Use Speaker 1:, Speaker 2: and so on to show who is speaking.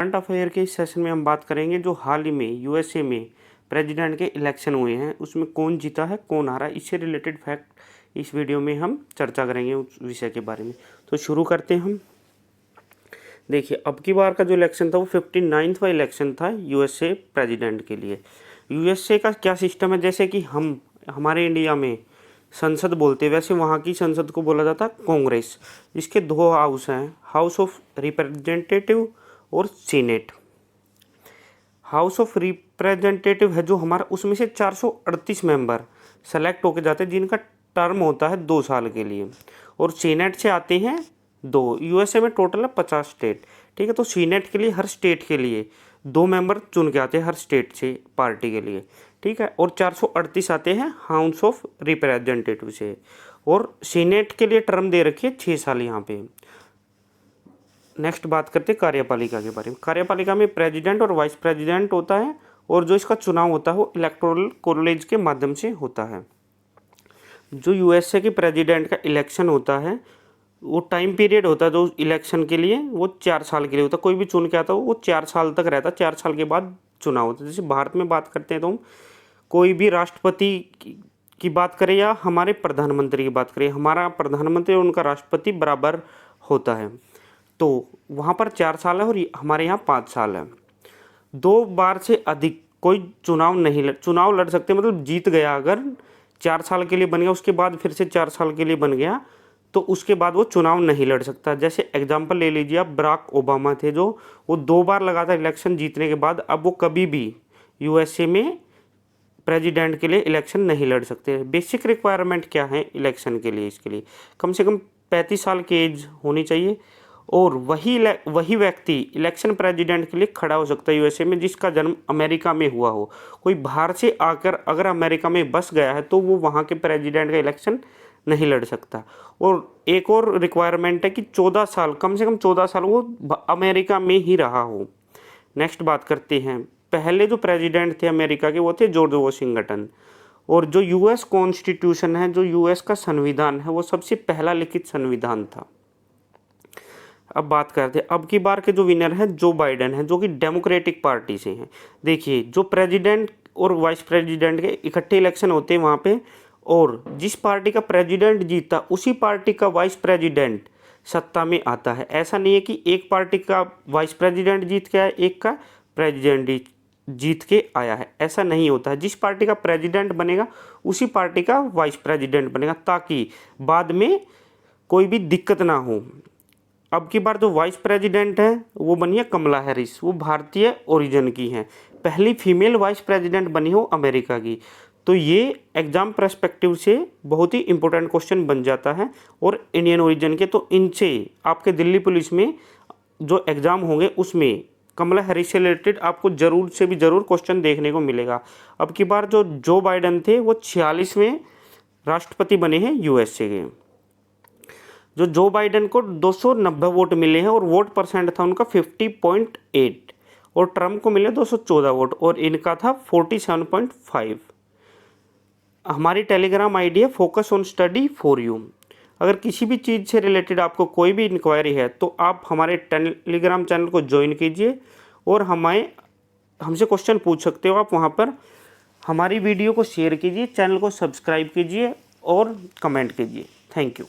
Speaker 1: Current affair के इस session में हम बात करेंगे जो हाल ही में यूएसए में प्रेसिडेंट के इलेक्शन हुए हैं उसमें कौन जीता है कौन हारा, इससे रिलेटेड फैक्ट इस वीडियो में हम चर्चा करेंगे उस विषय के बारे में। तो शुरू करते हैं हम। देखिए, अब की बार का जो इलेक्शन था वो 59वां इलेक्शन था यूएसए प्रेसिडेंट के लिए। यूएसए का क्या सिस्टम है, जैसे कि हमारे इंडिया में संसद बोलते हैं, वैसे वहाँ की संसद को बोला जाता है कांग्रेस। इसके दो हाउस हैं, हाउस ऑफ रिप्रेजेंटेटिव और सीनेट। हाउस ऑफ रिप्रेजेंटेटिव है जो हमारा, उसमें से 438 मेंबर सेलेक्ट होके जाते हैं जिनका टर्म होता है 2 साल के लिए, और सीनेट से आते हैं 2। यूएसए में टोटल है 50 स्टेट, ठीक है। तो सीनेट के लिए हर स्टेट के लिए 2 मेंबर चुन के आते हैं हर स्टेट से पार्टी के लिए, ठीक है। और 438 आते हैं हाउस ऑफ रिप्रेजेंटेटिव से, और सीनेट के लिए टर्म दे रखी है 6 साल यहाँ पे। नेक्स्ट बात करते हैं कार्यपालिका के बारे में। कार्यपालिका में प्रेसिडेंट और वाइस प्रेसिडेंट होता है, और जो इसका चुनाव होता है वो इलेक्टोरल कॉलेज के माध्यम से होता है। जो यूएसए के प्रेसिडेंट का इलेक्शन होता है वो टाइम पीरियड होता है जो इलेक्शन के लिए वो 4 साल के लिए होता है। कोई भी चुन के आता है वो 4 साल तक रहता है, 4 साल के बाद चुनाव होता है। जैसे भारत में बात करते हैं तो हम कोई भी राष्ट्रपति की बात करें या हमारे प्रधानमंत्री की बात करें, हमारा प्रधानमंत्री और उनका राष्ट्रपति बराबर होता है, तो वहाँ पर 4 साल है और हमारे यहाँ 5 साल है। 2 बार से अधिक कोई चुनाव लड़ सकते, मतलब जीत गया अगर 4 साल के लिए बन गया, उसके बाद फिर से 4 साल के लिए बन गया तो उसके बाद वो चुनाव नहीं लड़ सकता। जैसे एग्जांपल ले लीजिए आप, बराक ओबामा थे जो वो 2 बार लगातार इलेक्शन जीतने के बाद अब वो कभी भी यूएसए में प्रेसिडेंट के लिए इलेक्शन नहीं लड़ सकते। बेसिक रिक्वायरमेंट क्या है इलेक्शन के लिए, इसके लिए कम से कम 35 साल की एज होनी चाहिए, और वही व्यक्ति इलेक्शन प्रेसिडेंट के लिए खड़ा हो सकता है यूएसए में जिसका जन्म अमेरिका में हुआ हो। कोई बाहर से आकर अगर अमेरिका में बस गया है तो वो वहाँ के प्रेसिडेंट का इलेक्शन नहीं लड़ सकता। और एक और रिक्वायरमेंट है कि 14 साल, कम से कम 14 साल वो अमेरिका में ही रहा हो। नेक्स्ट बात करते हैं, पहले जो प्रेसिडेंट थे अमेरिका के वो थे जॉर्ज वॉशिंगटन, और जो यूएस कॉन्स्टिट्यूशन है, जो यूएस का संविधान है, वो सबसे पहला लिखित संविधान था। अब बात करते हैं, अब की बार के जो विनर हैं जो बाइडेन है, जो कि डेमोक्रेटिक पार्टी से हैं। देखिए, जो प्रेसिडेंट और वाइस प्रेसिडेंट के इकट्ठे इलेक्शन होते हैं वहाँ पे, और जिस पार्टी का प्रेसिडेंट जीता उसी पार्टी का वाइस प्रेसिडेंट सत्ता में आता है। ऐसा नहीं है कि एक पार्टी का वाइस प्रेसिडेंट जीत के आया, एक का प्रेसिडेंट जीत के आया है, ऐसा नहीं होता है। जिस पार्टी का प्रेसिडेंट बनेगा उसी पार्टी का वाइस प्रेसिडेंट बनेगा, ताकि बाद में कोई भी दिक्कत ना हो। अब की बार जो वाइस प्रेसिडेंट है वो बनी है कमला हैरिस, वो भारतीय ओरिजिन की हैं, पहली फीमेल वाइस प्रेसिडेंट बनी हो अमेरिका की। तो ये एग्जाम पर्सपेक्टिव से बहुत ही इंपॉर्टेंट क्वेश्चन बन जाता है, और इंडियन ओरिजिन के, तो इनसे आपके दिल्ली पुलिस में जो एग्ज़ाम होंगे उसमें कमला हैरिस से रिलेटेड आपको ज़रूर से भी ज़रूर क्वेश्चन देखने को मिलेगा। अब की बार जो बाइडेन थे वो 46वें राष्ट्रपति बने हैं यूएसए के। जो बाइडेन को 290 वोट मिले हैं और वोट परसेंट था उनका 50.8, और ट्रम्प को मिले 214 वोट और इनका था 47.5। हमारी टेलीग्राम आईडी है focus on study for you. अगर किसी भी चीज़ से रिलेटेड आपको कोई भी इंक्वायरी है तो आप हमारे टेलीग्राम चैनल को ज्वाइन कीजिए और हमसे क्वेश्चन पूछ सकते हो आप वहाँ पर। हमारी वीडियो को शेयर कीजिए, चैनल को सब्सक्राइब कीजिए और कमेंट कीजिए। Thank you.